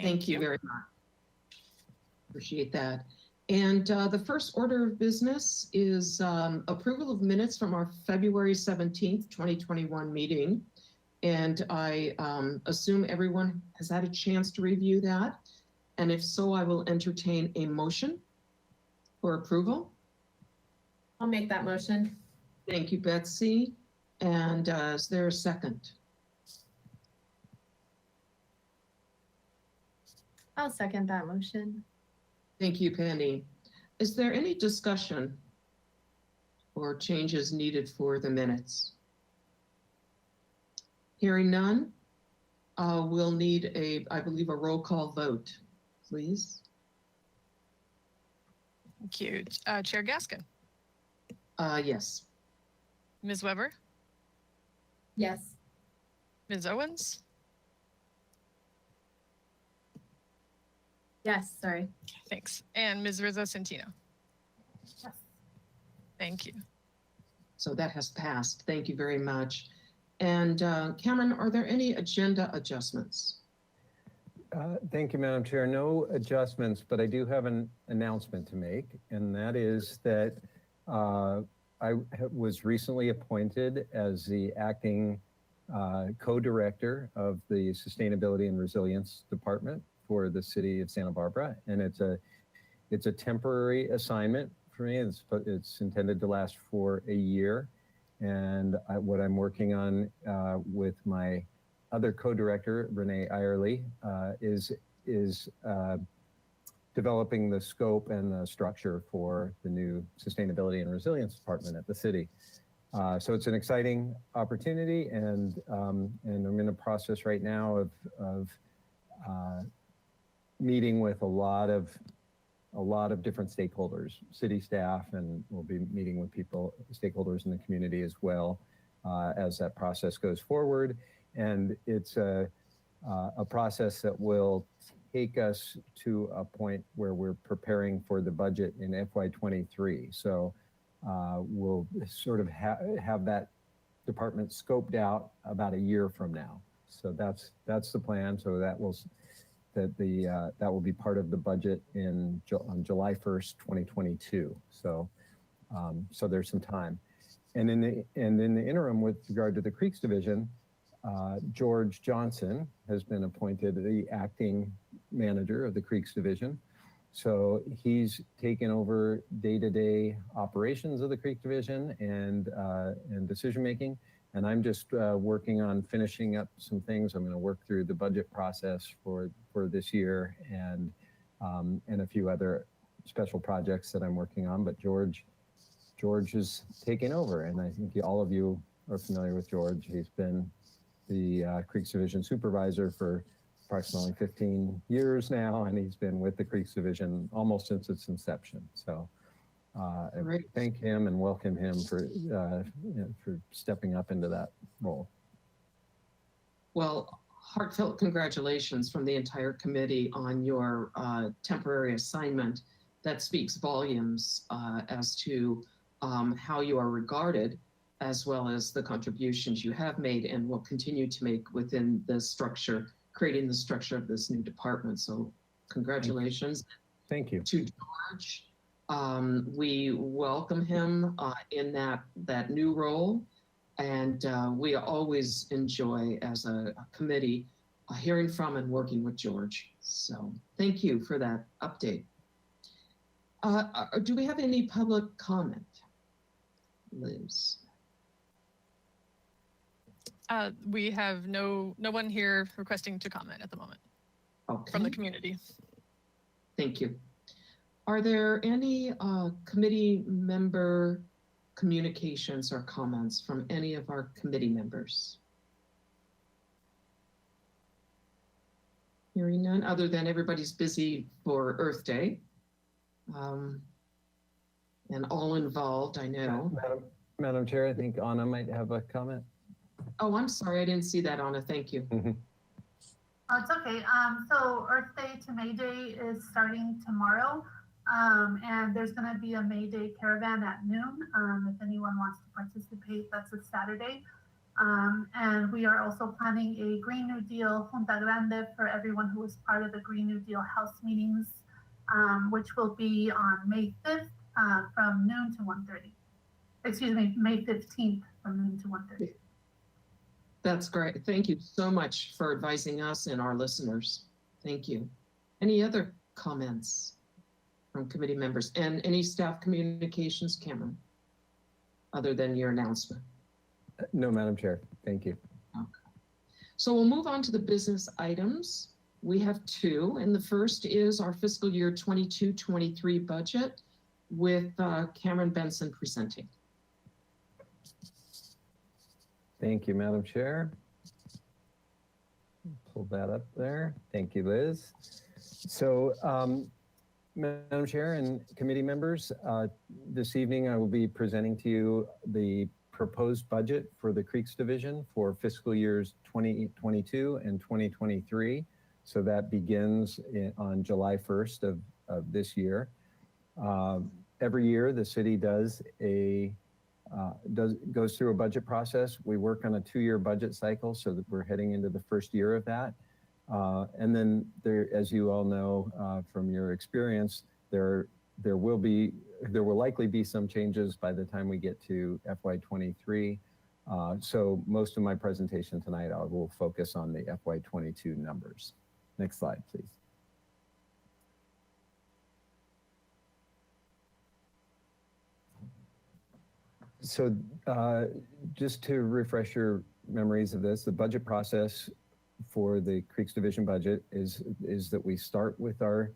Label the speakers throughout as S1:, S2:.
S1: Thank you very much. Appreciate that. And the first order of business is approval of minutes from our February 17th, 2021 meeting. And I assume everyone has had a chance to review that. And if so, I will entertain a motion for approval.
S2: I'll make that motion.
S1: Thank you, Betsy. And is there a second?
S2: I'll second that motion.
S1: Thank you, Penny. Is there any discussion or changes needed for the minutes? Hearing none, we'll need I believe, a roll call vote, please.
S3: Thank you. Chair Gaskin.
S1: Yes.
S3: Ms. Weber.
S2: Yes.
S3: Ms. Owens.
S2: Yes, sorry.
S3: Thanks. And Ms. Rizzo Centino.
S2: Yes.
S3: Thank you.
S1: So that has passed. Thank you very much. And Cameron, are there any agenda adjustments?
S4: Thank you, Madam Chair. No adjustments, but I do have an announcement to make, and that is that I was recently appointed as the acting co-director of the Sustainability and Resilience Department for the city of Santa Barbara, and it's a temporary assignment for me. It's intended to last for a year, and what I'm working on with my other co-director, Renee Eyerly, is developing the scope and the structure for the new Sustainability and Resilience Department at the city. So it's an exciting opportunity, and I'm in a process right now of meeting with a lot of different stakeholders, city staff, and we'll be meeting with stakeholders in the community as well as that process goes forward. And it's a process that will take us to a point where we're preparing for the budget in FY23. So we'll sort of have that department scoped out about a year from now. So that's the plan. So that will be part of the budget on July 1st, 2022. So so there's some time. And in the interim, with regard to the Creeks Division, George Johnson has been appointed the acting manager of the Creeks Division. So he's taken over day-to-day operations of the Creek Division and decision-making. And I'm just working on finishing up some things. I'm going to work through the budget process for this year and a few other special projects that I'm working on. But George is taking over, and I think all of you are familiar with George. He's been the Creeks Division supervisor for approximately 15 years now, and he's been with the Creeks Division almost since its inception. So I thank him and welcome him for stepping up into that role.
S1: Well, heartfelt congratulations from the entire committee on your temporary assignment. That speaks volumes as to how you are regarded, as well as the contributions you have made and will continue to make within the structure, creating the structure of this new department. So congratulations.
S4: Thank you.
S1: To George. We welcome him in that new role. And we always enjoy, as a committee, hearing from and working with George. So thank you for that update. Do we have any public comment? Liz?
S3: We have no one here requesting to comment at the moment from the community.
S1: Thank you. Are there any committee member communications or comments from any of our committee members? Hearing none, other than everybody's busy for Earth Day. And all involved, I know.
S4: Madam Chair, I think Anna might have a comment.
S1: Oh, I'm sorry, I didn't see that, Anna. Thank you.
S5: Oh, it's okay. So Earth Day to May Day is starting tomorrow. And there's going to be a May Day caravan at noon. If anyone wants to participate, that's a Saturday. And we are also planning a Green New Deal Junta Grande for everyone who was part of the Green New Deal House meetings, which will be on May 5th from noon to 1:30. Excuse me, May 15th from noon to 1:30.
S1: That's great. Thank you so much for advising us and our listeners. Thank you. Any other comments from committee members and any staff communications, Cameron, other than your announcement?
S4: No, Madam Chair. Thank you.
S1: Okay. So we'll move on to the business items. We have two, and the first is our fiscal year 22-23 budget with Cameron Benson presenting.
S4: Thank you, Madam Chair. Pull that up there. Thank you, Liz. So, Madam Chair and committee members, this evening I will be presenting to you the proposed budget for the Creeks Division for fiscal years 2022 and 2023. So that begins on July 1st of this year. Every year the city goes through a budget process. We work on a 2-year budget cycle, so that we're heading into the first year of that. And then there, as you all know from your experience, there will likely be some changes by the time we get to FY23. So most of my presentation tonight, I will focus on the FY22 numbers. Next slide, please. So just to refresh your memories of this, the budget process for the Creeks Division budget is that we start with our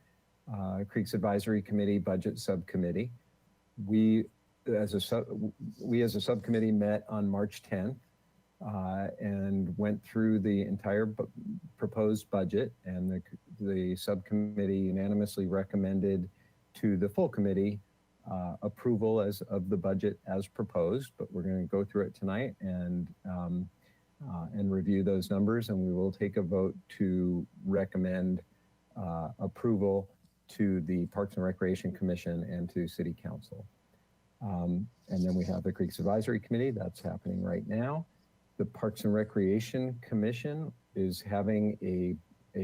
S4: Creeks Advisory Committee budget subcommittee. We as a subcommittee met on March 10th and went through the entire proposed budget, and the subcommittee unanimously recommended to the full committee approval of the budget as proposed. But we're going to go through it tonight and review those numbers, and we will take a vote to recommend approval to the Parks and Recreation Commission and to City Council. And then we have the Creeks Advisory Committee that's happening right now. The Parks and Recreation Commission is having a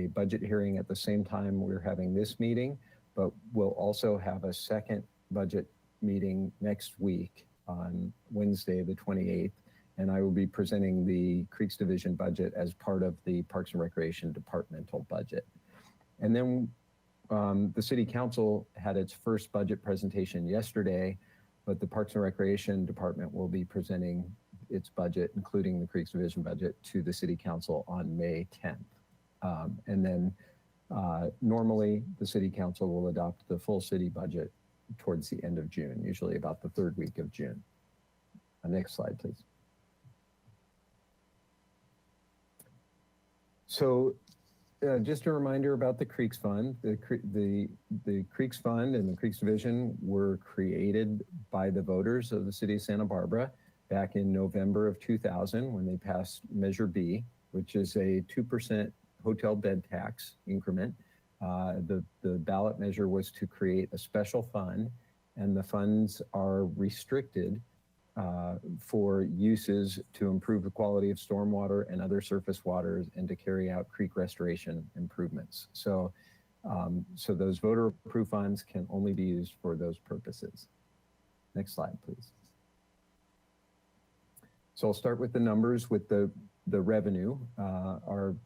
S4: budget hearing at the same time we're having this meeting, but we'll also have a second budget meeting next week on Wednesday, the 28th. And I will be presenting the Creeks Division budget as part of the Parks and Recreation departmental budget. And then the City Council had its first budget presentation yesterday, but the Parks and Recreation Department will be presenting its budget, including the Creeks Division budget, to the City Council on May 10th. And then normally the City Council will adopt the full city budget towards the end of June, usually about the 3rd week of June. Next slide, please. So just a reminder about the Creeks Fund. The Creeks Fund and the Creeks Division were created by the voters of the city of Santa Barbara back in November of 2000 when they passed Measure B, which is a 2% hotel bed tax increment. The ballot measure was to create a special fund, and the funds are restricted for uses to improve the quality of stormwater and other surface waters and to carry out creek restoration improvements. So, so those voter-approved funds can only be used for those purposes. Next slide, please. So I'll start with the numbers with the revenue. Our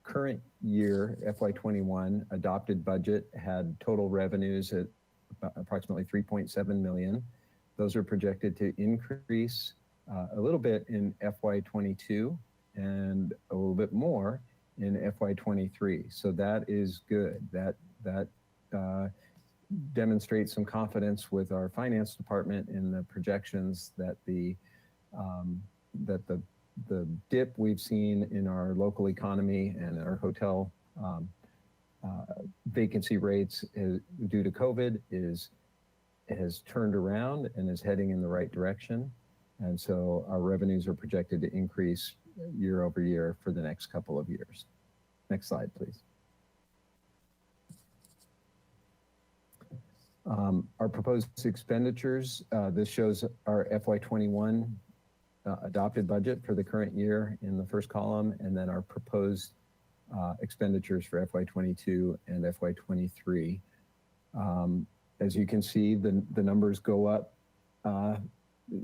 S4: current year, FY21 adopted budget had total revenues at approximately 3.7 million. Those are projected to increase a little bit in FY22 and a little bit more in FY23. So that is good. That demonstrates some confidence with our finance department in the projections that the dip we've seen in our local economy and our hotel vacancy rates due to COVID has turned around and is heading in the right direction. And so our revenues are projected to increase year over year for the next couple of years. Next slide, please. Our proposed expenditures, this shows our FY21 adopted budget for the current year in the first column, and then our proposed expenditures for FY22 and FY23. As you can see, the numbers go up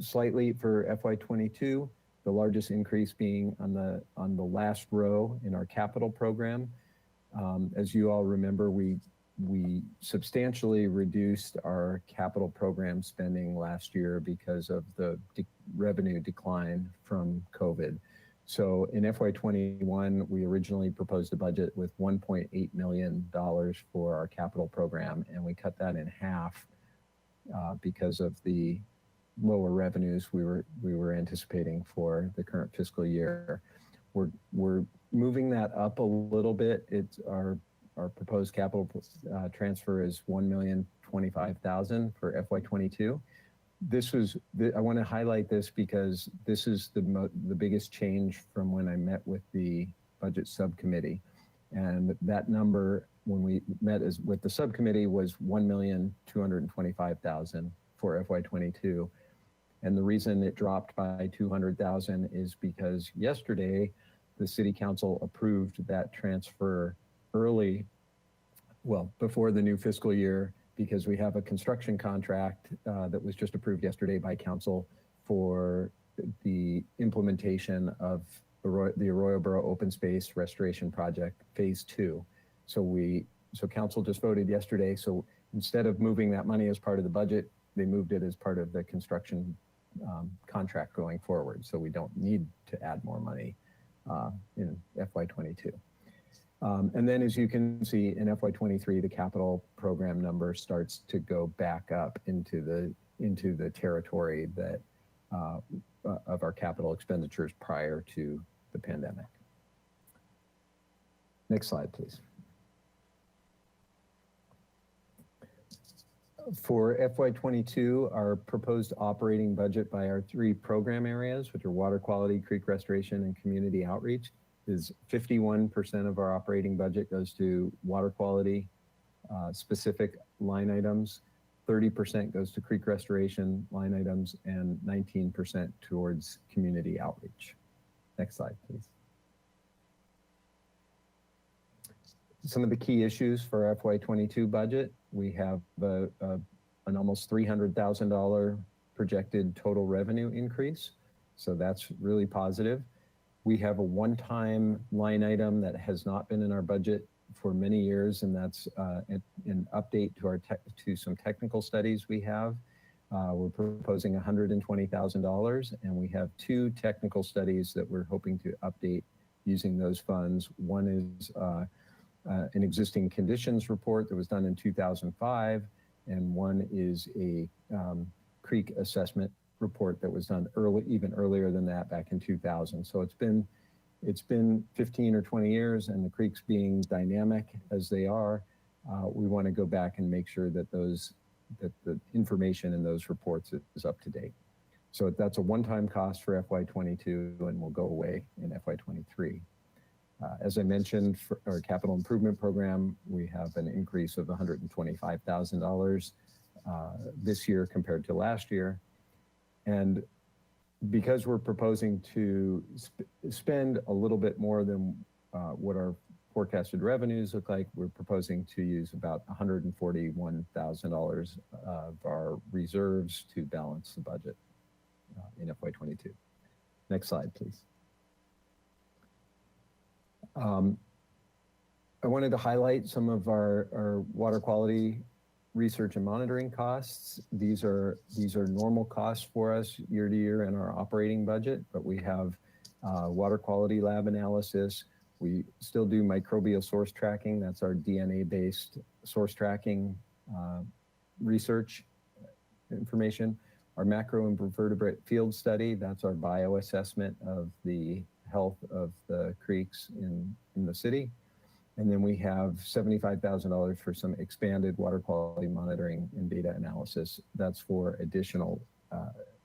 S4: slightly for FY22, the largest increase being on the last row in our capital program. As you all remember, we substantially reduced our capital program spending last year because of the revenue decline from COVID. So in FY21, we originally proposed a budget with $1.8 million for our capital program, and we cut that in half because of the lower revenues we were anticipating for the current fiscal year. We're moving that up a little bit. It's our proposed capital transfer is $1,025,000 for FY22. I want to highlight this because this is the biggest change from when I met with the budget subcommittee. And that number, when we met with the subcommittee, was $1,225,000 for FY22. And the reason it dropped by $200,000 is because yesterday the City Council approved that transfer early, well, before the new fiscal year, because we have a construction contract that was just approved yesterday by Council for the implementation of the Arowboro Open Space Restoration Project Phase 2. So Council just voted yesterday. So instead of moving that money as part of the budget, they moved it as part of the construction contract going forward. So we don't need to add more money in FY22. And then, as you can see, in FY23, the capital program number starts to go back up into the territory that of our capital expenditures prior to the pandemic. Next slide, please. For FY22, our proposed operating budget by our 3 program areas, which are water quality, creek restoration, and community outreach, is 51% of our operating budget goes to water quality specific line items, 30% goes to creek restoration line items, and 19% towards community outreach. Next slide, please. Some of the key issues for FY22 budget, we have an almost $300,000 projected total revenue increase. So that's really positive. We have a one-time line item that has not been in our budget for many years, and that's an update to some technical studies we have. We're proposing $120,000, and we have 2 technical studies that we're hoping to update using those funds. One is an existing conditions report that was done in 2005, and one is a creek assessment report that was done even earlier than that, back in 2000. So it's been 15 or 20 years, and the creeks being dynamic as they are, we want to go back and make sure that the information in those reports is up to date. So that's a one-time cost for FY22 and will go away in FY23. As I mentioned, for our capital improvement program, we have an increase of $125,000 this year compared to last year. And because we're proposing to spend a little bit more than what our forecasted revenues look like, we're proposing to use about $141,000 of our reserves to balance the budget in FY22. Next slide, please. I wanted to highlight some of our water quality research and monitoring costs. These are normal costs for us year to year in our operating budget, but we have water quality lab analysis. We still do microbial source tracking. That's our DNA-based source tracking research information. Our macroinvertebrate field study, that's our bioassessment of the health of the creeks in the city. And then we have $75,000 for some expanded water quality monitoring and data analysis. That's for additional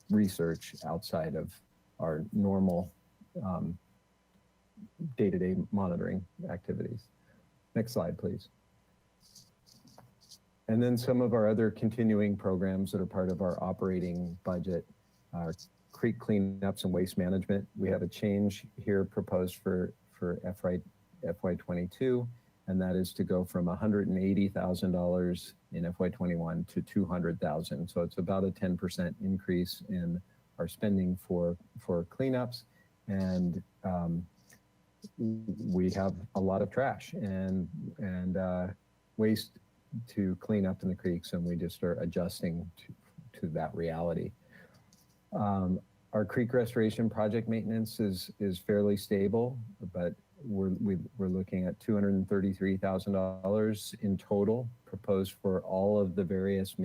S4: research outside of our normal day-to-day monitoring activities. Next slide, please. And then some of our other continuing programs that are part of our operating budget. Our creek cleanups and waste management. We have a change here proposed for FY22, and that is to go from $180,000 in FY21 to $200,000. So it's about a 10% increase in our spending for cleanups. And we have a lot of trash and waste to clean up in the creeks, and we just are adjusting to that reality. Our creek restoration project maintenance is fairly stable, but we're looking at $233,000 in total proposed for all of the various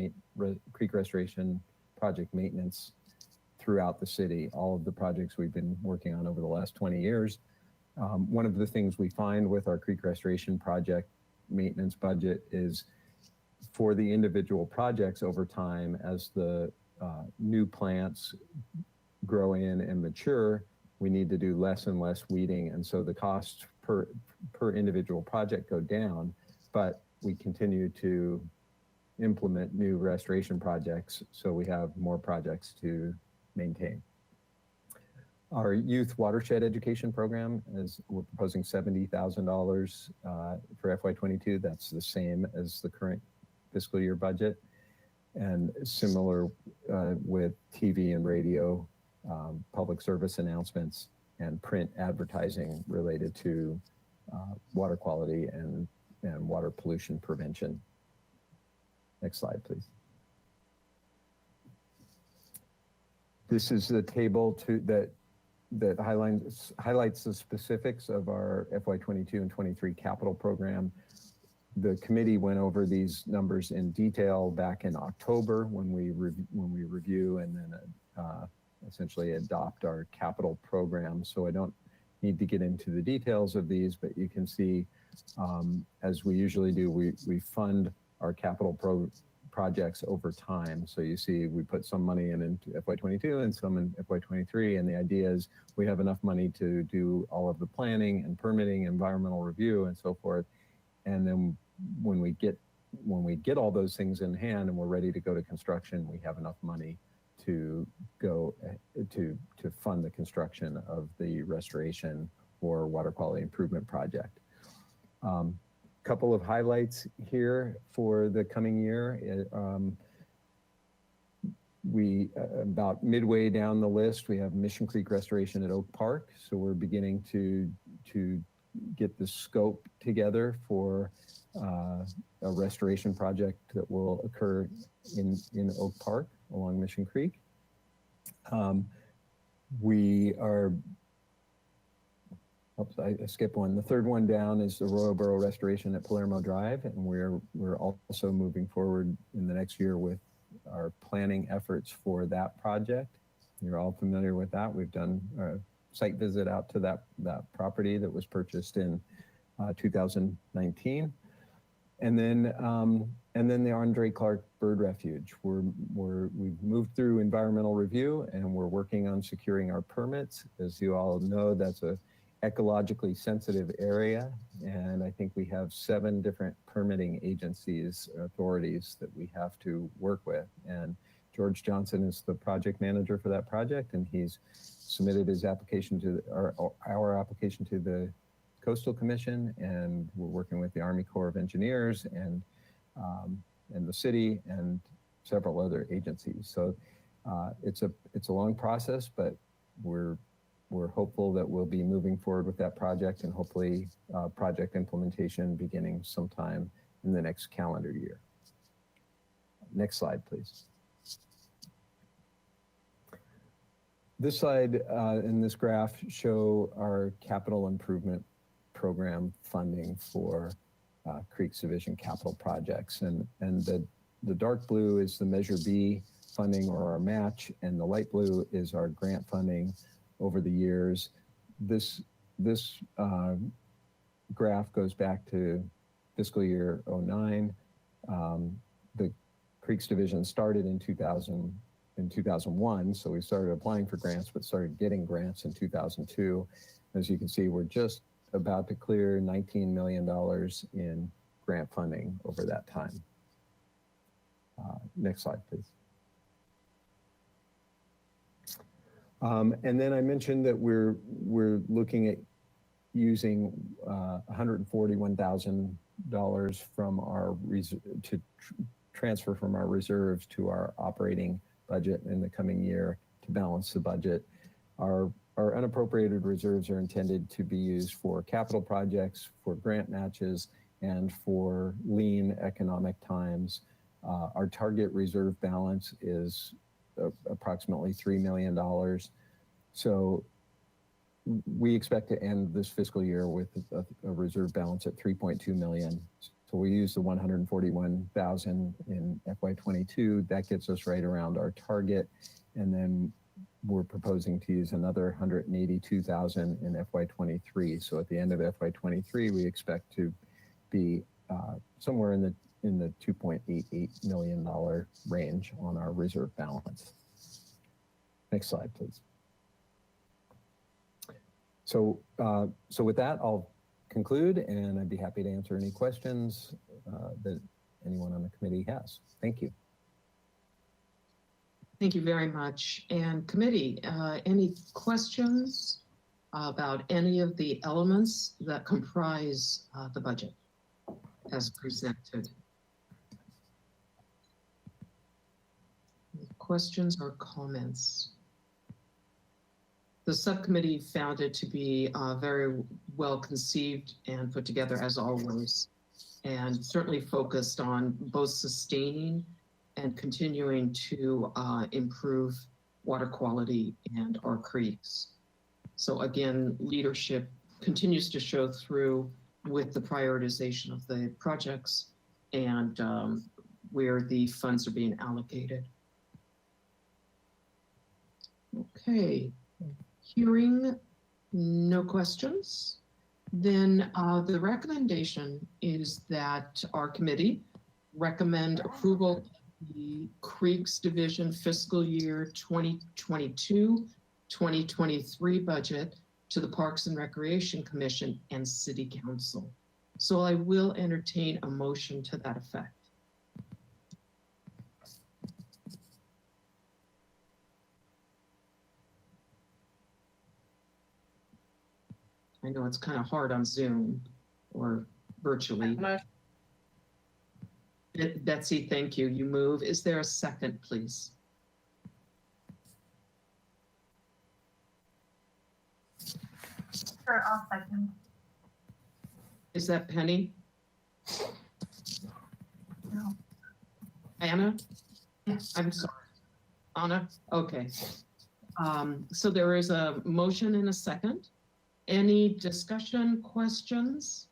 S4: creek restoration project maintenance throughout the city, all of the projects we've been working on over the last 20 years. One of the things we find with our creek restoration project maintenance budget is for the individual projects over time, as the new plants grow in and mature, we need to do less and less weeding. And so the costs per individual project go down, but we continue to implement new restoration projects, so we have more projects to maintain. Our youth watershed education program we're proposing $70,000 for FY22. That's the same as the current fiscal year budget, and similar with TV and radio, public service announcements, and print advertising related to water quality and water pollution prevention. Next slide, please. This is the table that highlights the specifics of our FY22 and 23 capital program. The committee went over these numbers in detail back in October when we review and then essentially adopt our capital program. So I don't need to get into the details of these, but you can see, as we usually do, we fund our capital projects over time. So you see we put some money into FY22 and some in FY23, and the idea is we have enough money to do all of the planning and permitting, environmental review, and so forth. And then when we get all those things in hand and we're ready to go to construction, we have enough money to go to fund the construction of the restoration or water quality improvement project. Couple of highlights here for the coming year. We about midway down the list, we have Mission Creek restoration at Oak Park. So we're beginning to get the scope together for a restoration project that will occur in Oak Park along Mission Creek. We are, oops, I skipped one. The third one down is the Arowboro restoration at Palermo Drive, and we're also moving forward in the next year with our planning efforts for that project. You're all familiar with that. We've done a site visit out to that property that was purchased in 2019. And then the Andre Clark Bird Refuge. We've moved through environmental review and we're working on securing our permits. As you all know, that's a ecologically sensitive area, and I think we have 7 different permitting agencies, authorities that we have to work with. And George Johnson is the project manager for that project, and he's submitted his application to our application to the Coastal Commission, and we're working with the Army Corps of Engineers and the city and several other agencies. So it's a long process, but we're hopeful that we'll be moving forward with that project, and hopefully project implementation beginning sometime in the next calendar year. Next slide, please. This slide and this graph show our capital improvement program funding for Creeks Division capital projects. And the dark blue is the Measure B funding, or our match, and the light blue is our grant funding over the years. This graph goes back to fiscal year 09. The Creeks Division started in 2001, so we started applying for grants, but started getting grants in 2002. As you can see, we're just about to clear $19 million in grant funding over that time. Next slide, please. And then I mentioned that we're looking at using $141,000 from our transfer from our reserves to our operating budget in the coming year to balance the budget. Our unappropriated reserves are intended to be used for capital projects, for grant matches, and for lean economic times. Our target reserve balance is approximately $3 million. So we expect to end this fiscal year with a reserve balance at 3.2 million. So we use the 141,000 in FY22. That gets us right around our target. And then we're proposing to use another 182,000 in FY23. So at the end of FY23, we expect to be somewhere in the $2.88 million range on our reserve balance. Next slide, please. So with that, I'll conclude, and I'd be happy to answer any questions that anyone on the committee has. Thank you.
S1: Thank you very much. And committee, any questions about any of the elements that comprise the budget as presented? Questions or comments? The subcommittee found it to be very well conceived and put together as always, and certainly focused on both sustaining and continuing to improve water quality and our creeks. So again, leadership continues to show through with the prioritization of the projects and where the funds are being allocated. Okay, hearing no questions, then the recommendation is that our committee recommend approval of the Creeks Division fiscal year 2022-2023 budget to the Parks and Recreation Commission and City Council. So I will entertain a motion to that effect. I know it's kind of hard on Zoom or virtually. Betsy, thank you. You move. Is there a second, please?
S5: Sure, I'll second.
S1: Is that Penny?
S5: No.
S1: Anna?
S5: Yes.
S1: I'm sorry. Anna? Okay. So there is a motion and a second. Any discussion, questions?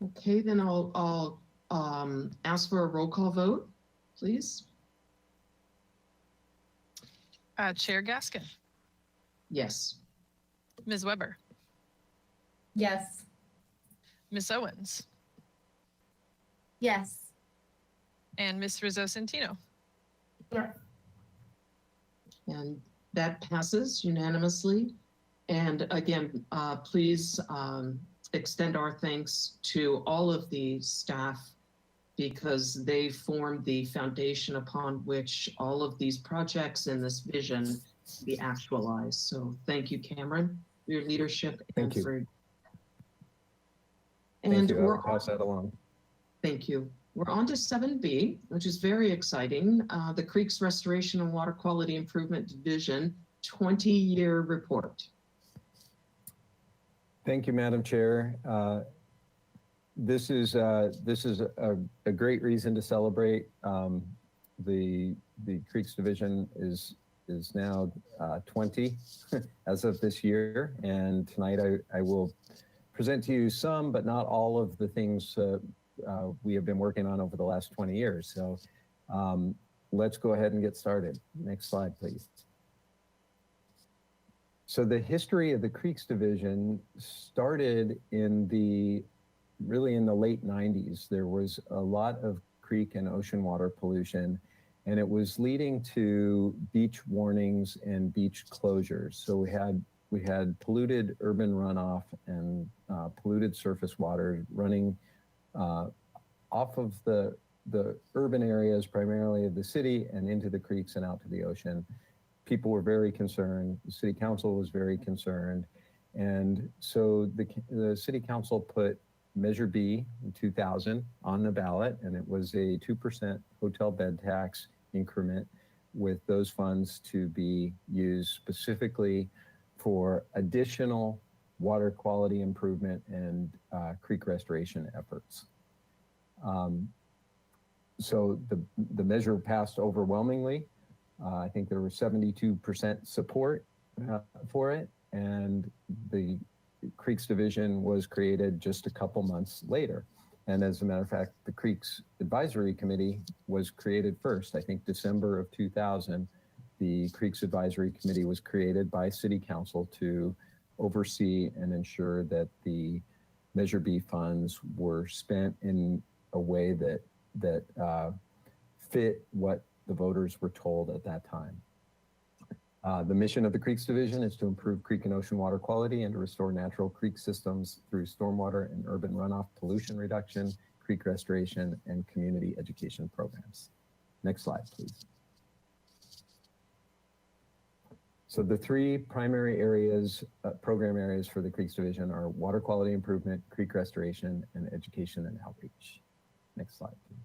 S1: Okay, then I'll ask for a roll call vote, please.
S3: Chair Gaskin,
S1: Yes.
S3: Ms. Weber,
S2: Yes.
S3: Ms. Owens,
S2: Yes.
S3: and Ms. Rizzo-Centino.
S5: Yes.
S1: And that passes unanimously. And again, please extend our thanks to all of the staff because they form the foundation upon which all of these projects and this vision be actualized. So thank you, Cameron, for your leadership.
S4: Thank you.
S1: And
S4: I'll pass that along.
S1: Thank you. We're on to 7B, which is very exciting. The Creeks Restoration and Water Quality Improvement Division 20-year report.
S4: Thank you, Madam Chair. This is a great reason to celebrate. The Creeks Division is now 20 as of this year, and tonight I will present to you some, but not all of the things we have been working on over the last 20 years. So let's go ahead and get started. Next slide, please. So the history of the Creeks Division started really in the late 90s. There was a lot of creek and ocean water pollution, and it was leading to beach warnings and beach closures. So we had polluted urban runoff and polluted surface water running off of the urban areas, primarily of the city, and into the creeks and out to the ocean. people were very concerned. The city council was very concerned. And so the city council put Measure B in 2000 on the ballot, and it was a 2% hotel bed tax increment with those funds to be used specifically for additional water quality improvement and creek restoration efforts. So the measure passed overwhelmingly. I think there was 72% support for it, and the Creeks Division was created just a couple months later. And as a matter of fact, the Creeks Advisory Committee was created first. I think December of 2000, the Creeks Advisory Committee was created by City Council to oversee and ensure that the Measure B funds were spent in a way that fit what the voters were told at that time. The mission of the Creeks Division is to improve creek and ocean water quality and to restore natural creek systems through stormwater and urban runoff pollution reduction, creek restoration, and community education programs. Next slide, please. So the three primary areas, program areas for the Creeks Division are water quality improvement, creek restoration, and education and outreach. Next slide, please.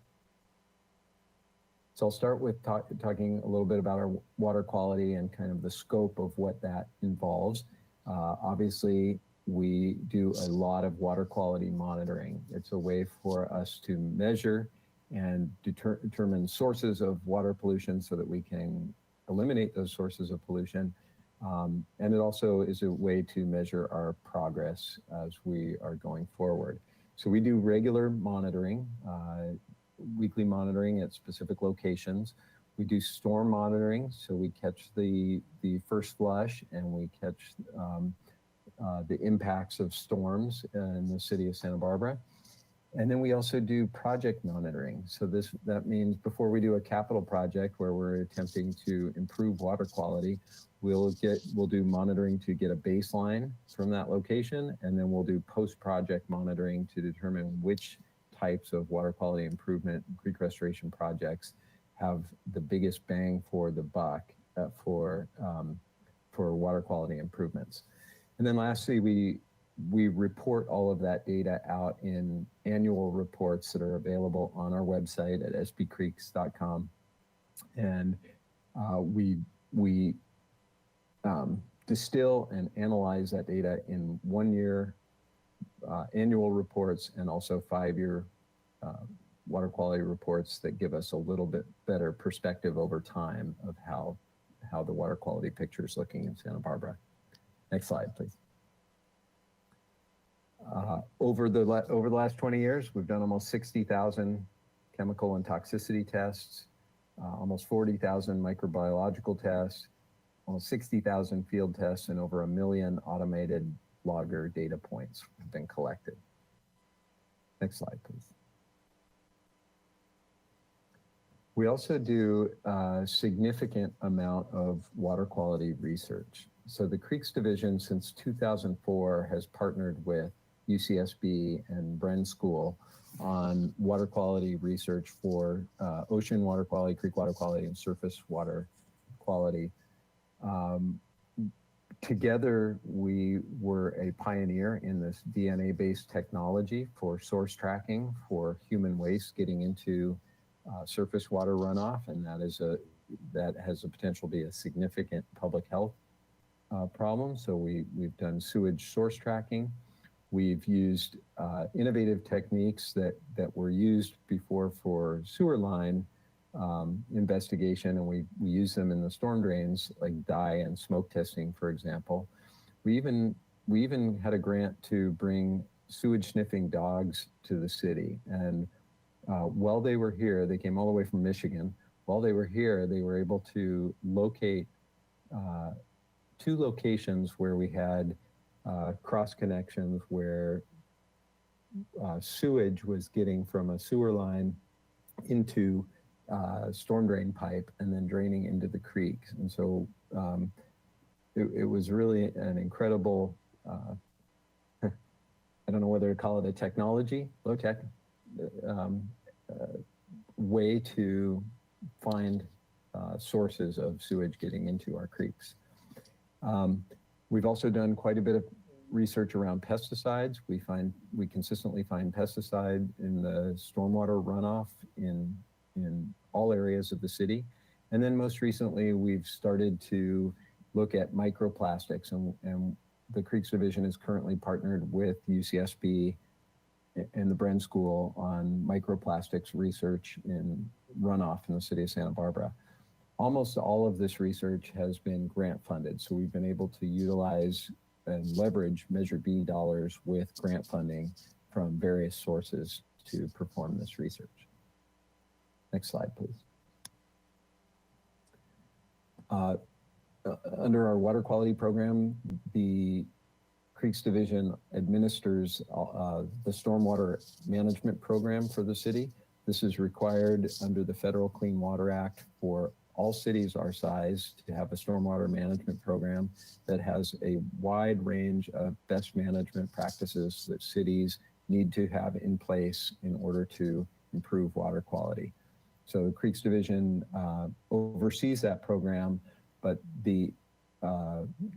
S4: So I'll start with talking a little bit about our water quality and kind of the scope of what that involves. Obviously, we do a lot of water quality monitoring. It's a way for us to measure and determine sources of water pollution so that we can eliminate those sources of pollution. And it also is a way to measure our progress as we are going forward. So we do regular monitoring, weekly monitoring at specific locations. We do storm monitoring, so we catch the first flush and we catch the impacts of storms in the city of Santa Barbara. And then we also do project monitoring. So that means before we do a capital project where we're attempting to improve water quality, we'll do monitoring to get a baseline from that location, and then we'll do post-project monitoring to determine which types of water quality improvement and creek restoration projects have the biggest bang for the buck for water quality improvements. And then lastly, we report all of that data out in annual reports that are available on our website at sbcreeks.com. And we distill and analyze that data in 1 year annual reports and also 5-year water quality reports that give us a little bit better perspective over time of how the water quality picture is looking in Santa Barbara. Next slide, please. Over the last 20 years, we've done almost 60,000 chemical and toxicity tests, almost 40,000 microbiological tests, almost 60,000 field tests, and over 1 million automated logger data points have been collected. Next slide, please. We also do a significant amount of water quality research. So the Creeks Division since 2004 has partnered with UCSB and Bren School on water quality research for ocean water quality, creek water quality, and surface water quality. Together, we were a pioneer in this DNA-based technology for source tracking for human waste getting into surface water runoff, and that has a potential to be a significant public health problem. So we've done sewage source tracking. We've used innovative techniques that were used before for sewer line investigation, and we use them in the storm drains, like dye and smoke testing, for example. We even had a grant to bring sewage sniffing dogs to the city, and while they were here, they came all the way from Michigan. While they were here, they were able to locate 2 locations where we had cross connections where sewage was getting from a sewer line into storm drain pipe and then draining into the creek. And so it was really an incredible, I don't know whether to call it a technology, low tech, way to find sources of sewage getting into our creeks. We've also done quite a bit of research around pesticides. We consistently find pesticide in the stormwater runoff in all areas of the city. And then most recently, we've started to look at microplastics, and the Creeks Division is currently partnered with UCSB and the Bren School on microplastics research in runoff in the city of Santa Barbara. Almost all of this research has been grant funded, so we've been able to utilize and leverage Measure B dollars with grant funding from various sources to perform this research. Next slide, please. Under our water quality program, the Creeks Division administers the stormwater management program for the city. This is required under the Federal Clean Water Act for all cities our size to have a stormwater management program that has a wide range of best management practices that cities need to have in place in order to improve water quality. So the Creeks Division oversees that program, but the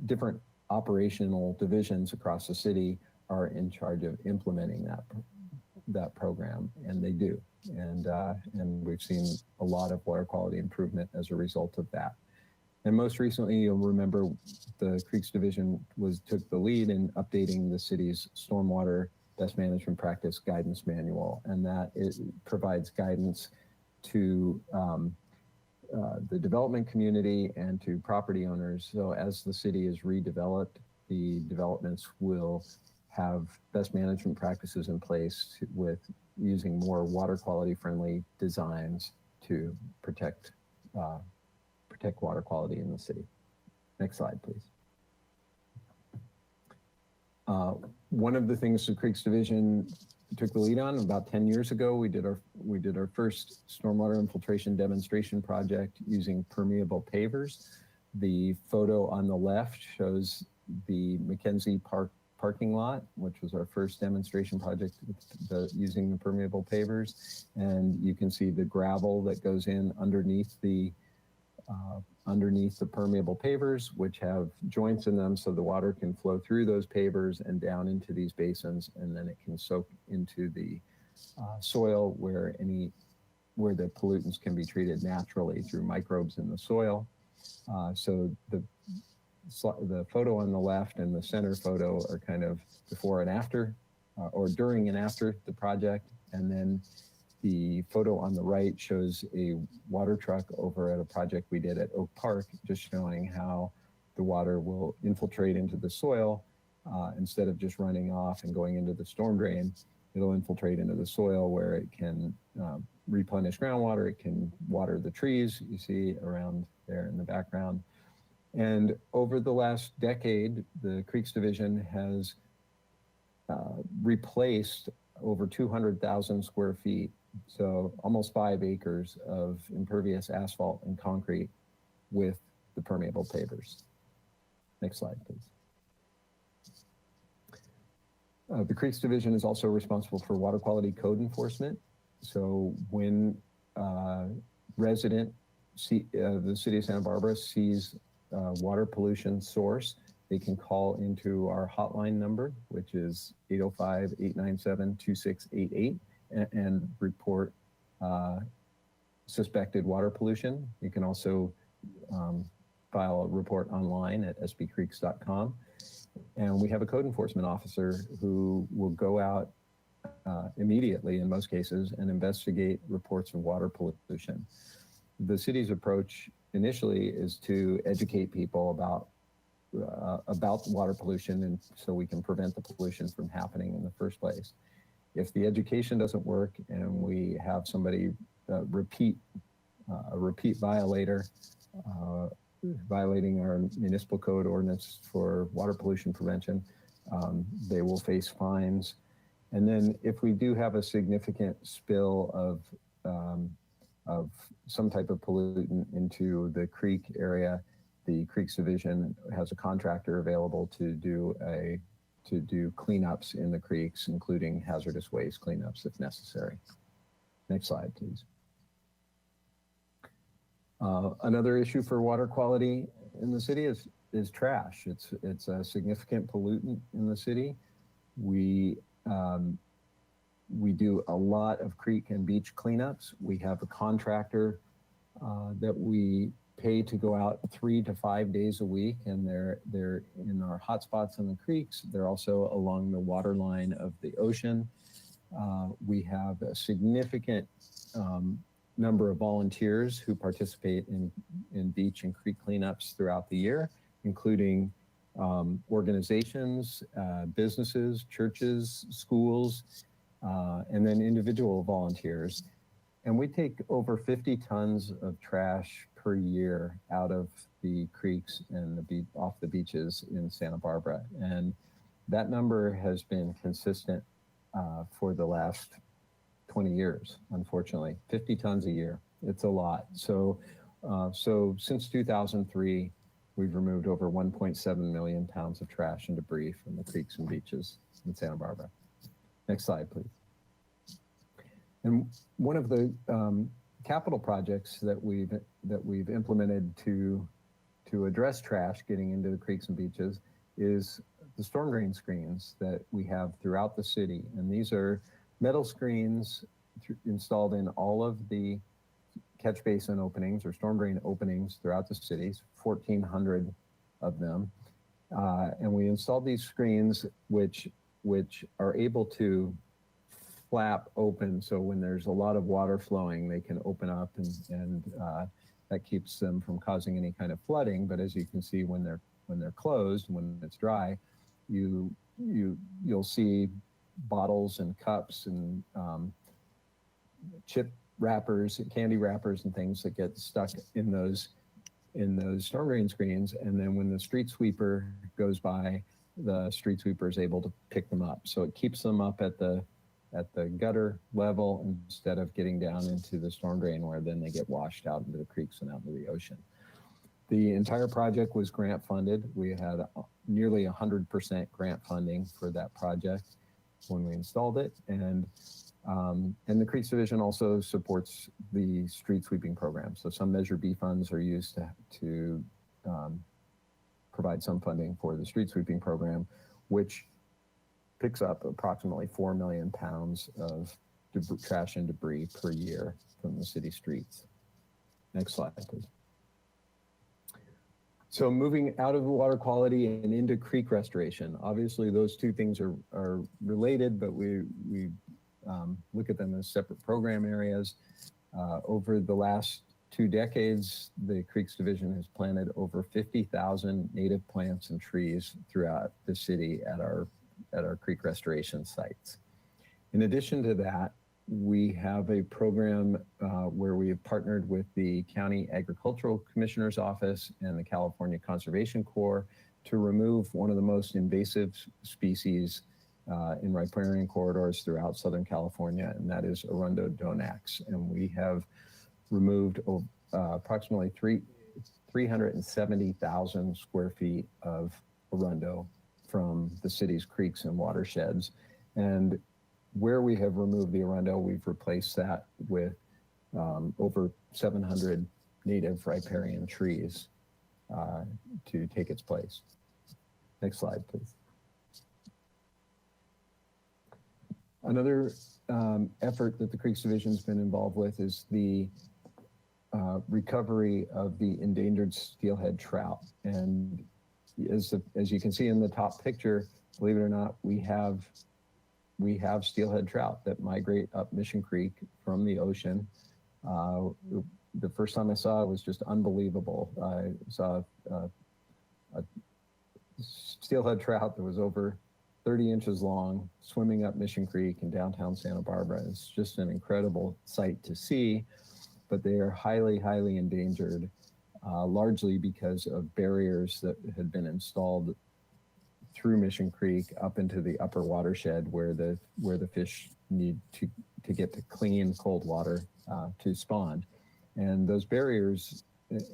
S4: different operational divisions across the city are in charge of implementing that program, and they do. And we've seen a lot of water quality improvement as a result of that. And most recently, you'll remember the Creeks Division took the lead in updating the city's stormwater best management practice guidance manual, and that provides guidance to the development community and to property owners. So as the city is redeveloped, the developments will have best management practices in place with using more water quality friendly designs to protect water quality in the city. Next slide, please. One of the things the Creeks Division took the lead on about 10 years ago, we did our first stormwater infiltration demonstration project using permeable pavers. The photo on the left shows the Mackenzie Park parking lot, which was our first demonstration project using the permeable pavers. And you can see the gravel that goes in underneath the permeable pavers, which have joints in them so the water can flow through those pavers and down into these basins, and then it can soak into the soil where the pollutants can be treated naturally through microbes in the soil. So the photo on the left and the center photo are kind of before and after, or during and after the project. And then the photo on the right shows a water truck over at a project we did at Oak Park, just showing how the water will infiltrate into the soil. Instead of just running off and going into the storm drain, it'll infiltrate into the soil where it can replenish groundwater. It can water the trees you see around there in the background. And over the last decade, the Creeks Division has replaced over 200,000 square feet, so almost 5 acres of impervious asphalt and concrete with the permeable pavers. Next slide, please. The Creeks Division is also responsible for water quality code enforcement. So when the city of Santa Barbara sees water pollution source, they can call into our hotline number, which is 805-897-2688, and report suspected water pollution. You can also file a report online at sbcreeks.com. And we have a code enforcement officer who will go out immediately in most cases and investigate reports of water pollution. The city's approach initially is to educate people about water pollution, and so we can prevent the pollution from happening in the first place. If the education doesn't work and we have somebody a repeat violator violating our municipal code ordinance for water pollution prevention, they will face fines. And then if we do have a significant spill of some type of pollutant into the creek area, the Creeks Division has a contractor available to do cleanups in the creeks, including hazardous waste cleanups if necessary. Next slide, please. Another issue for water quality in the city is trash. It's a significant pollutant in the city. We do a lot of creek and beach cleanups. We have a contractor that we pay to go out 3 to 5 days a week, and they're in our hotspots in the creeks. They're also along the water line of the ocean. We have a significant number of volunteers who participate in beach and creek cleanups throughout the year, including organizations, businesses, churches, schools, and then individual volunteers. And we take over 50 tons of trash per year out of the creeks and off the beaches in Santa Barbara. And that number has been consistent for the last 20 years, unfortunately. 50 tons a year. It's a lot. So since 2003, we've removed over 1.7 million pounds of trash and debris from the creeks and beaches in Santa Barbara. Next slide, please. And one of the capital projects that we've implemented to address trash getting into the creeks and beaches is the storm drain screens that we have throughout the city. And these are metal screens installed in all of the catch basin openings or storm drain openings throughout the cities, 1,400 of them. And we installed these screens which are able to flap open, so when there's a lot of water flowing, they can open up, and that keeps them from causing any kind of flooding. But as you can see, when they're closed, when it's dry, you'll see bottles and cups and chip wrappers, candy wrappers, and things that get stuck in those storm drain screens. And then when the street sweeper goes by, the street sweeper is able to pick them up. So it keeps them up at the gutter level instead of getting down into the storm drain, where then they get washed out into the creeks and out into the ocean. The entire project was grant funded. We had nearly 100% grant funding for that project when we installed it. And the Creeks Division also supports the street sweeping program. So some Measure B funds are used to provide some funding for the street sweeping program, which picks up approximately 4 million pounds of trash and debris per year from the city streets. Next slide, please. So moving out of water quality and into creek restoration. Obviously, those two things are related, but we look at them as separate program areas. Over the last 2 decades, the Creeks Division has planted over 50,000 native plants and trees throughout the city at our creek restoration sites. In addition to that, we have a program where we have partnered with the County Agricultural Commissioner's Office and the California Conservation Corps to remove one of the most invasive species in riparian corridors throughout Southern California, and that is Arundo donax. And we have removed approximately 370,000 square feet of Arundo from the city's creeks and watersheds. And where we have removed the Arundo, we've replaced that with over 700 native riparian trees to take its place. Next slide, please. Another effort that the Creeks Division has been involved with is the recovery of the endangered steelhead trout. And as you can see in the top picture, believe it or not, we have steelhead trout that migrate up Mission Creek from the ocean. The first time I saw it was just unbelievable. I saw a steelhead trout that was over 30 inches long swimming up Mission Creek in downtown Santa Barbara. It's just an incredible sight to see, but they are highly, highly endangered. Largely because of barriers that had been installed through Mission Creek up into the upper watershed where the fish need to get to clean, cold water to spawn. And those barriers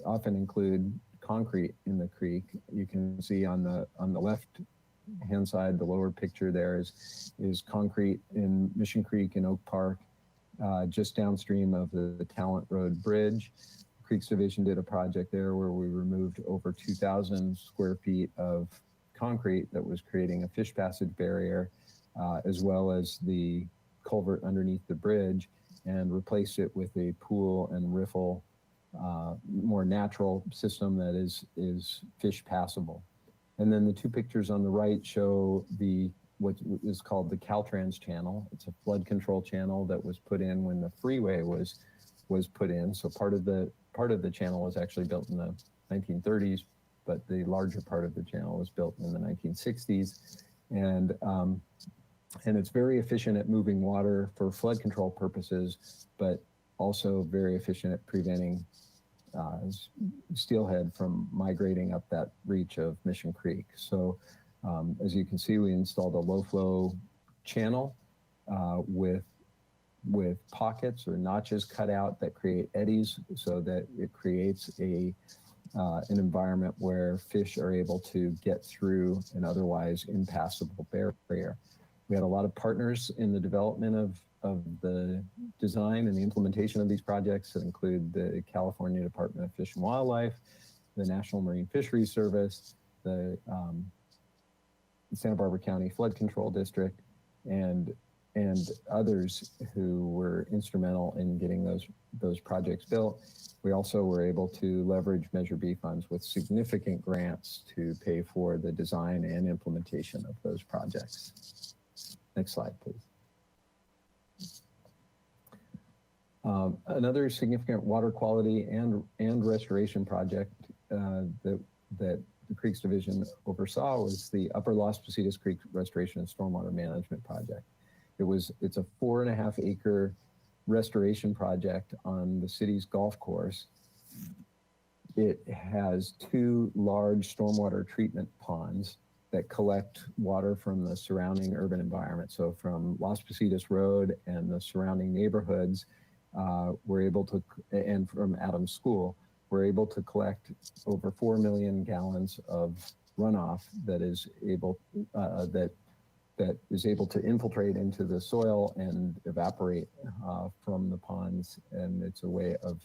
S4: often include concrete in the creek. You can see on the left-hand side, the lower picture there is concrete in Mission Creek and Oak Park, just downstream of the Talent Road Bridge. Creeks Division did a project there where we removed over 2,000 square feet of concrete that was creating a fish passage barrier, as well as the culvert underneath the bridge, and replaced it with a pool and riffle, more natural system that is fish passable. And then the two pictures on the right show what is called the Caltrans channel. It's a flood control channel that was put in when the freeway was put in. So part of the channel was actually built in the 1930s, but the larger part of the channel was built in the 1960s. And it's very efficient at moving water for flood control purposes, but also very efficient at preventing steelhead from migrating up that reach of Mission Creek. So as you can see, we installed a low flow channel with pockets or notches cut out that create eddies, so that it creates an environment where fish are able to get through an otherwise impassable barrier. We had a lot of partners in the development of the design and the implementation of these projects that include the California Department of Fish and Wildlife, the National Marine Fisheries Service, the Santa Barbara County Flood Control District, and others who were instrumental in getting those projects built. We also were able to leverage Measure B funds with significant grants to pay for the design and implementation of those projects. Next slide, please. Another significant water quality and restoration project that the Creeks Division oversaw was the Upper Las Pacitis Creek Restoration and Stormwater Management Project. It's a 4.5 acre restoration project on the city's golf course. It has 2 large stormwater treatment ponds that collect water from the surrounding urban environment. So from Las Pacitis Road and the surrounding neighborhoods, we're able to, and from Adams School, we're able to collect over 4 million gallons of runoff that is able to infiltrate into the soil and evaporate from the ponds. And it's a way of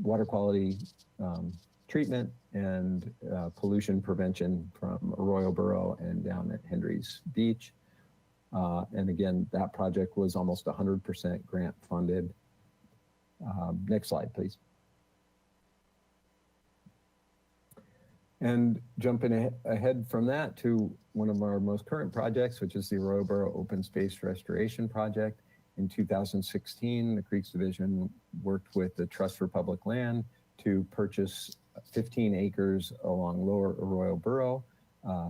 S4: water quality treatment and pollution prevention from Arroyoboro and down at Hendry's Beach. And again, that project was almost 100% grant funded. Next slide, please. And jumping ahead from that to one of our most current projects, which is the Arowboro Open Space Restoration Project. In 2016, the Creeks Division worked with the Trust for Public Land to purchase 15 acres along Lower Arroyoboro,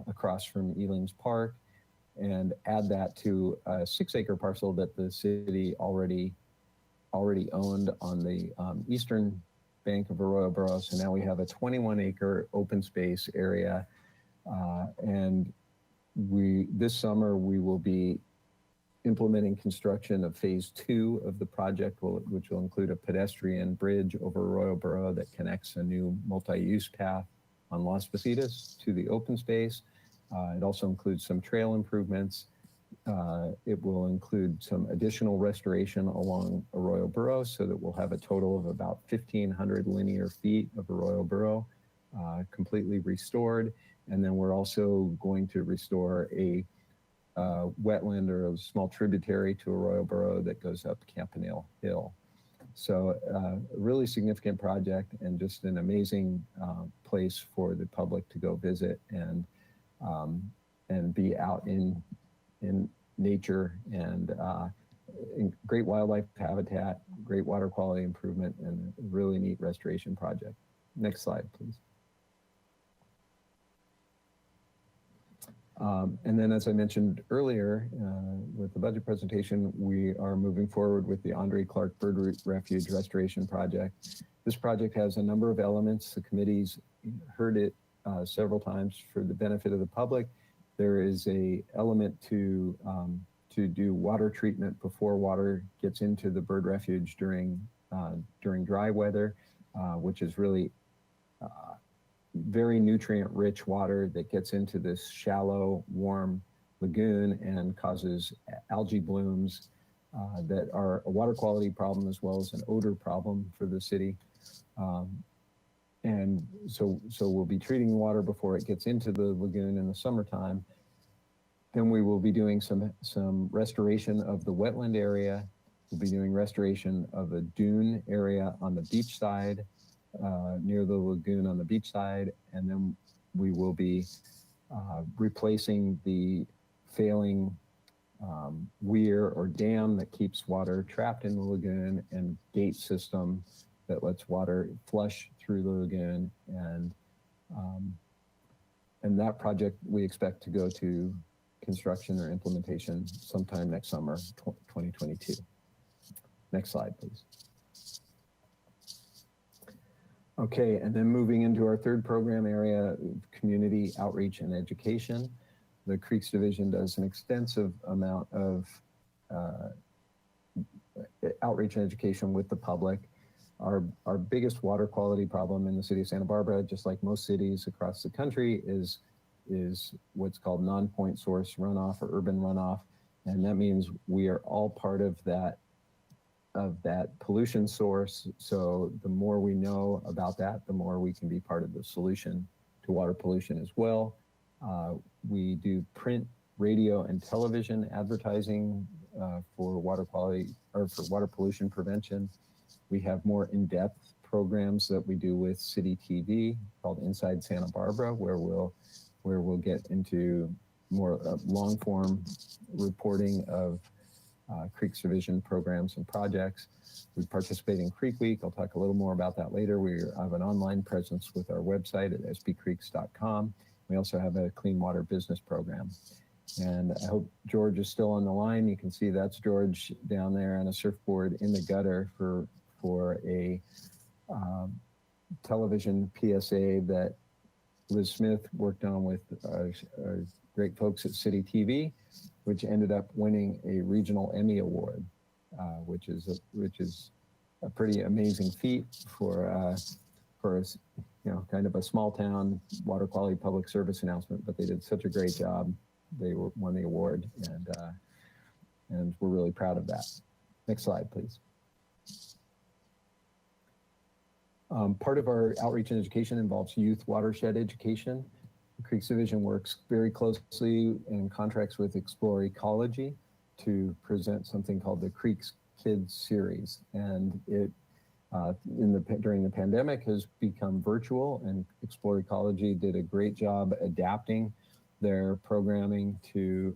S4: across from Elings Park, and add that to a 6-acre parcel that the city already owned on the eastern bank of Arroyoboro. So now we have a 21-acre open space area, and this summer we will be implementing construction of phase 2 of the project, which will include a pedestrian bridge over Arroyoboro that connects a new multi-use path on Las Pacitis to the open space. It also includes some trail improvements. It will include some additional restoration along Arroyoboro, so that we'll have a total of about 1,500 linear feet of Arroyoboro completely restored. And then we're also going to restore a wetland or a small tributary to Arroyoboro that goes up Campanile Hill. So a really significant project, and just an amazing place for the public to go visit and be out in nature, and in great wildlife habitat, great water quality improvement, and a really neat restoration project. Next slide, please. And then, as I mentioned earlier, with the budget presentation, we are moving forward with the Andre Clark Bird Refuge Restoration Project. This project has a number of elements. The committee's heard it several times for the benefit of the public. There is a element to do water treatment before water gets into the bird refuge during dry weather, which is really very nutrient-rich water that gets into this shallow, warm lagoon and causes algae blooms that are a water quality problem as well as an odor problem for the city. And so we'll be treating water before it gets into the lagoon in the summertime. Then we will be doing some restoration of the wetland area. We'll be doing restoration of a dune area on the beach side, near the lagoon on the beach side. And then we will be replacing the failing weir or dam that keeps water trapped in the lagoon and gate system that lets water flush through the lagoon. And that project we expect to go to construction or implementation sometime next summer, 2022. Next slide, please. Okay, and then moving into our third program area, community outreach and education. The Creeks Division does an extensive amount of outreach and education with the public. Our biggest water quality problem in the city of Santa Barbara, just like most cities across the country, is what's called non-point source runoff or urban runoff. And that means we are all part of that pollution source. So the more we know about that, the more we can be part of the solution to water pollution as well. We do print, radio, and television advertising for water quality or for water pollution prevention. We have more in-depth programs that we do with City TV called Inside Santa Barbara, where we'll get into more long-form reporting of Creeks Division programs and projects. We participate in Creek Week. I'll talk a little more about that later. We have an online presence with our website at sbcreeks.com. We also have a clean water business program. And I hope George is still on the line. You can see that's George down there on a surfboard in the gutter for a television PSA that Liz Smith worked on with our great folks at City TV, which ended up winning a regional Emmy Award, which is a pretty amazing feat for kind of a small town water quality public service announcement. But they did such a great job. They won the award, and we're really proud of that. Next slide, please. Part of our outreach and education involves youth watershed education. The Creeks Division works very closely and contracts with Explore Ecology to present something called the Creeks Kids Series. And it, during the pandemic, has become virtual, and Explore Ecology did a great job adapting their programming to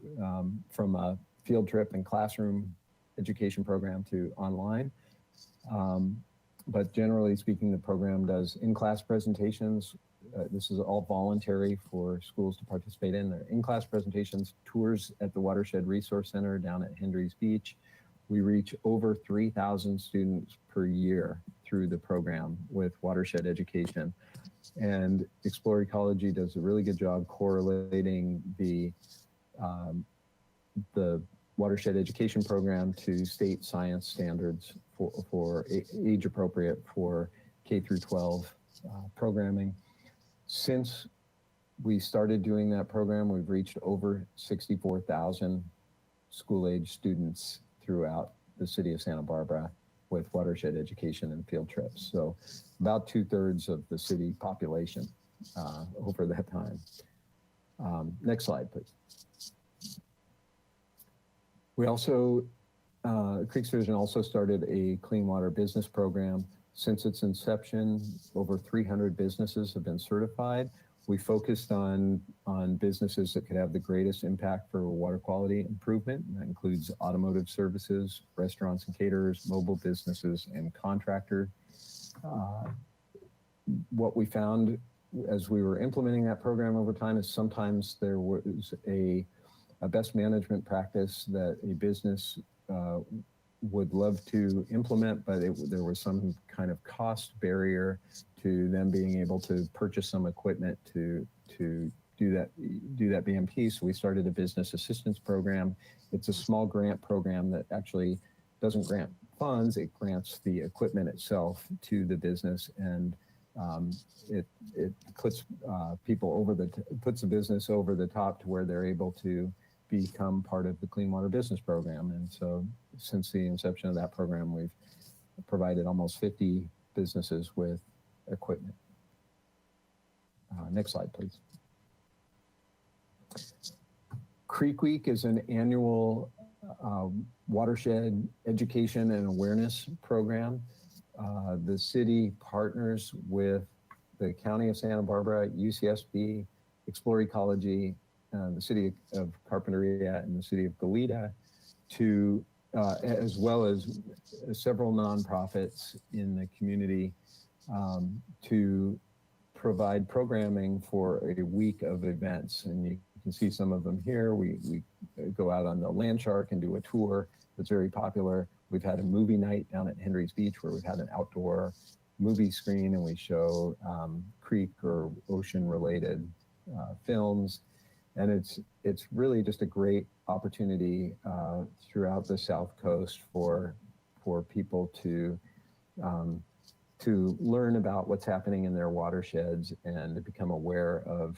S4: from a field trip and classroom education program to online. But generally speaking, the program does in-class presentations. This is all voluntary for schools to participate in. They're in-class presentations, tours at the Watershed Resource Center down at Hendry's Beach. We reach over 3,000 students per year through the program with watershed education. And Explore Ecology does a really good job correlating the watershed education program to state science standards for age appropriate for K through 12 programming. Since we started doing that program, we've reached over 64,000 school-age students throughout the city of Santa Barbara with watershed education and field trips. So about 2/3 of the city population over that time. Next slide, please. We also, Creeks Division also started a clean water business program. Since its inception, over 300 businesses have been certified. We focused on businesses that could have the greatest impact for water quality improvement. And that includes automotive services, restaurants and caterers, mobile businesses, and contractors. What we found as we were implementing that program over time is sometimes there was a best management practice that a business would love to implement, but there was some kind of cost barrier to them being able to purchase some equipment to do that BMP. So we started a business assistance program. It's a small grant program that actually doesn't grant funds, it grants the equipment itself to the business, and it puts puts the business over the top to where they're able to become part of the Clean Water Business Program. And so since the inception of that program, we've provided almost 50 businesses with equipment. Next slide, please. Creek Week is an annual watershed education and awareness program. The city partners with the County of Santa Barbara, UCSB, Explore Ecology, the City of Carpinteria, and the City of Goleta, to as well as several nonprofits in the community, to provide programming for a week of events. And you can see some of them here. We go out on the land shark and do a tour that's very popular. We've had a movie night down at Henry's Beach where we've had an outdoor movie screen and we show creek or ocean related films. And it's really just a great opportunity throughout the South Coast for people to learn about what's happening in their watersheds and to become aware of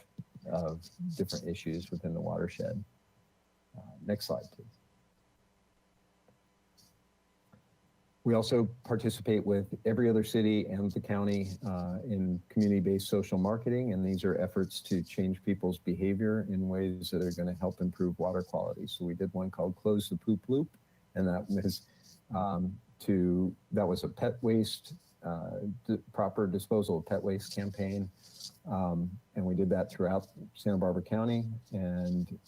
S4: different issues within the watershed. Next slide, please. We also participate with every other city and the county in community-based social marketing, and these are efforts to change people's behavior in ways that are going to help improve water quality. So we did one called Close the Poop Loop, and that was a pet waste, proper disposal of pet waste campaign, and we did that throughout Santa Barbara County. And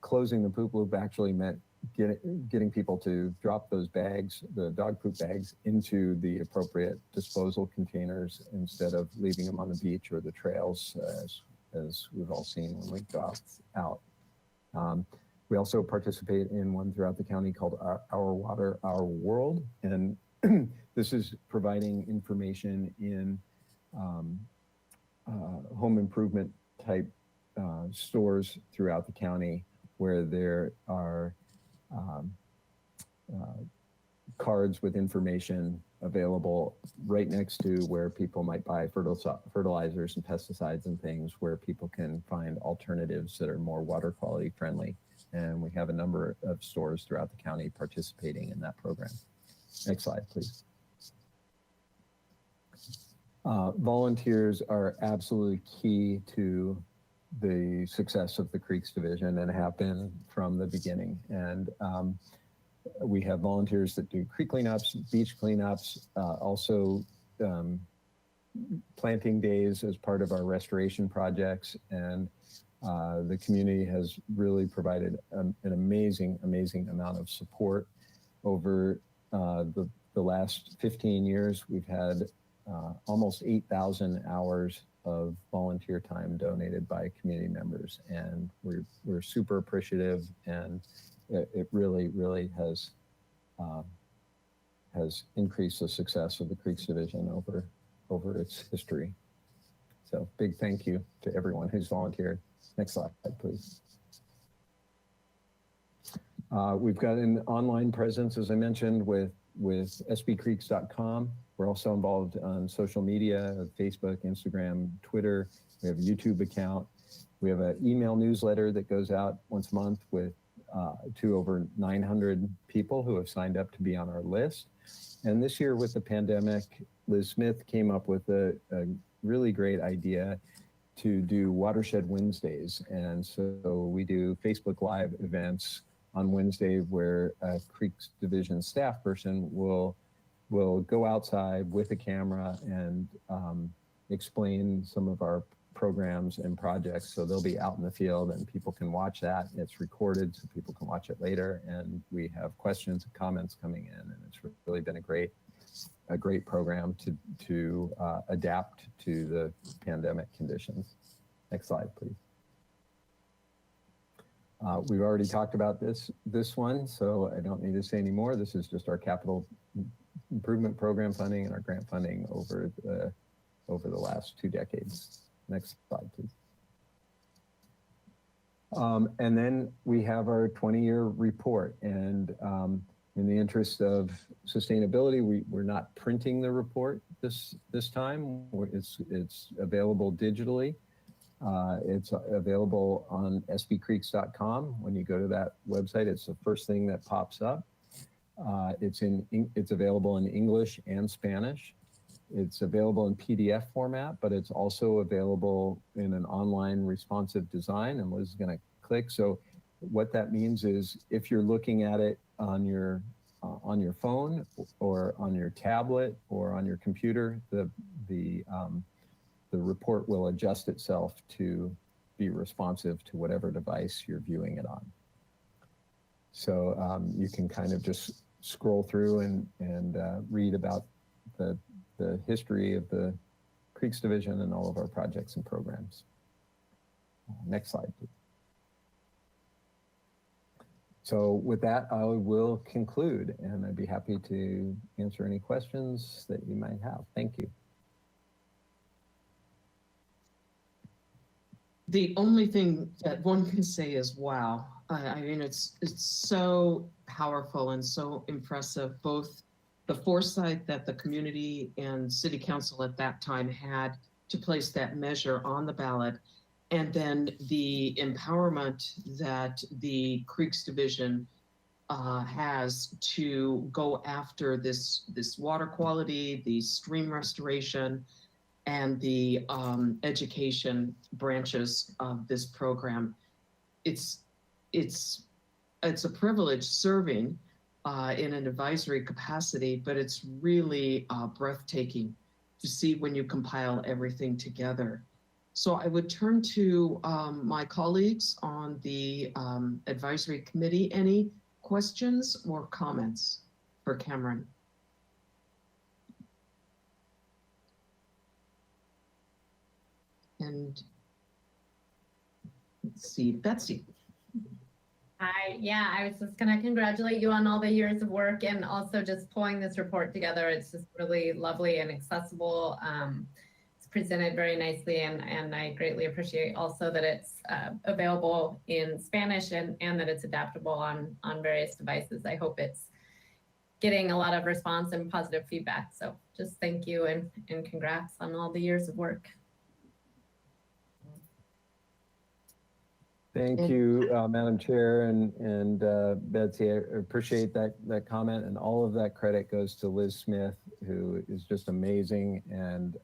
S4: closing the poop loop actually meant getting people to drop those bags, the dog poop bags, into the appropriate disposal containers instead of leaving them on the beach or the trails, as we've all seen when we go out. We also participate in one throughout the county called Our Water, Our World. And this is providing information in home improvement type stores throughout the county where there are cards with information available right next to where people might buy fertilizers and pesticides and things, where people can find alternatives that are more water quality friendly. And we have a number of stores throughout the county participating in that program. Next slide, please. Volunteers are absolutely key to the success of the Creeks Division and have been from the beginning. And we have volunteers that do creek cleanups, beach cleanups, also planting days as part of our restoration projects. And the community has really provided an amazing amount of support over the last 15 years. We've had almost 8,000 hours of volunteer time donated by community members, and we're super appreciative, and it really has increased the success of the Creeks Division over its history. So big thank you to everyone who's volunteered. Next slide, please. We've got an online presence, as I mentioned, with sbcreeks.com. We're also involved on social media, Facebook, Instagram, Twitter. We have a YouTube account. We have an email newsletter that goes out once a month with to over 900 people who have signed up to be on our list. And this year with the pandemic, Liz Smith came up with a really great idea to do Watershed Wednesdays. And so we do Facebook Live events on Wednesday where a Creeks Division staff person will go outside with a camera and explain some of our programs and projects. So they'll be out in the field and people can watch that. It's recorded so people can watch it later. And we have questions and comments coming in. And it's really been a great program to adapt to the pandemic conditions. Next slide, please. We've already talked about this one, so I don't need to say any more. This is just our capital improvement program funding and our grant funding over the last 2 decades. Next slide, please. And then we have our 20-year report. And in the interest of sustainability, we're not printing the report this time. It's available digitally. It's available on sbcreeks.com. When you go to that website, it's the first thing that pops up. It's available in English and Spanish. It's available in PDF format, but it's also available in an online responsive design. And Liz is going to click. So what that means is if you're looking at it on your phone or on your tablet or on your computer, the report will adjust itself to be responsive to whatever device you're viewing it on. So you can kind of just scroll through and read about the history of the Creeks Division and all of our projects and programs. Next slide, please. So with that, I will conclude, and I'd be happy to answer any questions that you might have. Thank you.
S1: The only thing that one can say is, wow. I mean, it's so powerful and so impressive, both the foresight that the community and city council at that time had to place that measure on the ballot, and then the empowerment that the Creeks Division has to go after this water quality, the stream restoration, and the education branches of this program. It's a privilege serving in an advisory capacity, but it's really breathtaking to see when you compile everything together. So I would turn to my colleagues on the advisory committee. Any questions or comments for Cameron? And let's see, Betsy.
S2: I was just gonna congratulate you on all the years of work and also just pulling this report together. It's just really lovely and accessible. It's presented very nicely, and I greatly appreciate also that it's available in Spanish and that it's adaptable on various devices. I hope it's getting a lot of response and positive feedback. So just thank you and congrats on all the years of work.
S4: Thank you, Madam Chair and Betsy. I appreciate that comment, and all of that credit goes to Liz Smith, who is just amazing and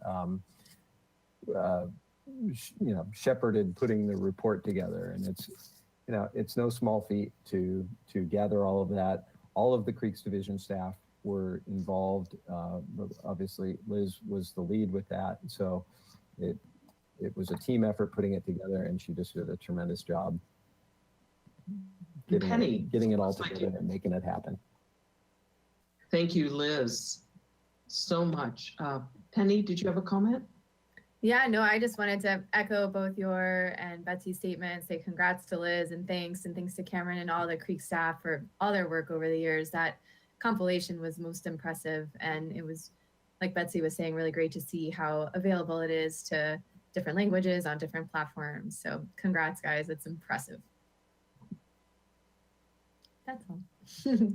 S4: shepherded putting the report together. And it's no small feat to gather all of that. All of the Creeks Division staff were involved. Obviously, Liz was the lead with that, so it was a team effort putting it together, and she just did a tremendous job getting it all together and making it happen.
S1: Thank you, Liz, so much. Penny, did you have a comment?
S6: Yeah, no, I just wanted to echo both your and Betsy's statements, say congrats to Liz and thanks to Cameron and all the Creek staff for all their work over the years. That compilation was most impressive, and it was, like Betsy was saying, really great to see how available it is to different languages on different platforms. So congrats, guys. It's impressive. That's all.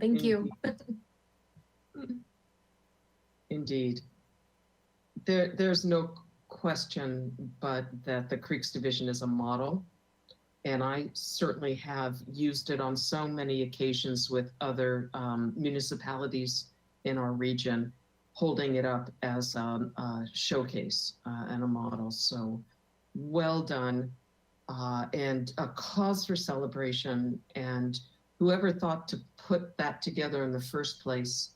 S6: Thank you.
S1: Indeed. There's no question but that the Creeks Division is a model. And I certainly have used it on so many occasions with other municipalities in our region, holding it up as a showcase and a model. So well done, and a cause for celebration. And whoever thought to put that together in the first place,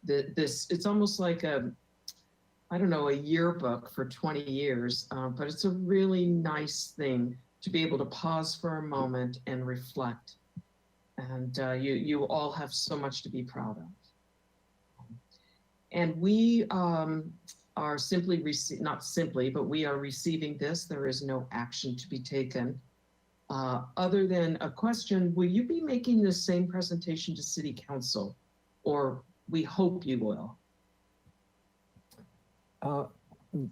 S1: it's almost like a yearbook for 20 years, but it's a really nice thing to be able to pause for a moment and reflect. And you all have so much to be proud of. And we are simply, not simply, but we are receiving this. There is no action to be taken. Other than a question, will you be making the same presentation to City Council? Or we hope you will.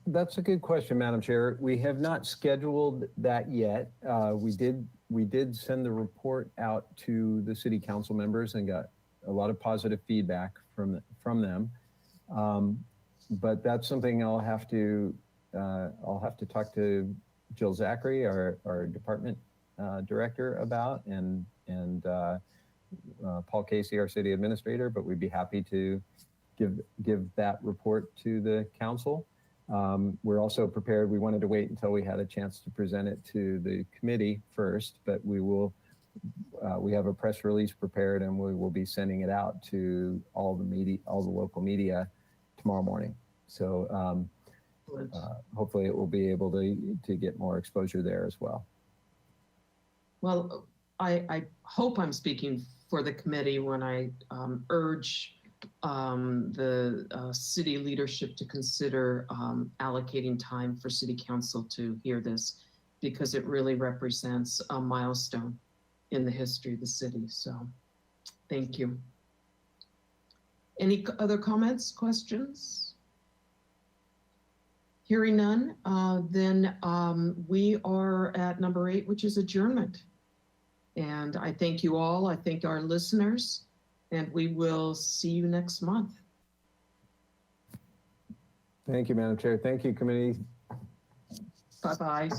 S4: That's a good question, Madam Chair. We have not scheduled that yet. We did send the report out to the City Council members and got a lot of positive feedback from them. But that's something I'll have to talk to Jill Zachary, our department director, about, and Paul Casey, our city administrator, but we'd be happy to give that report to the council. We're also prepared. We wanted to wait until we had a chance to present it to the committee first, but we will. We have a press release prepared, and we will be sending it out to all the local media tomorrow morning. So hopefully, it will be able to get more exposure there as well.
S1: Well, I hope I'm speaking for the committee when I urge the city leadership to consider allocating time for city council to hear this, because it really represents a milestone in the history of the city. So thank you. Any other comments, questions? Hearing none, then we are at number 8, which is adjournment. And I thank you all. I thank our listeners, and we will see you next month.
S4: Thank you, Madam Chair. Thank you, committee.
S1: Bye-bye.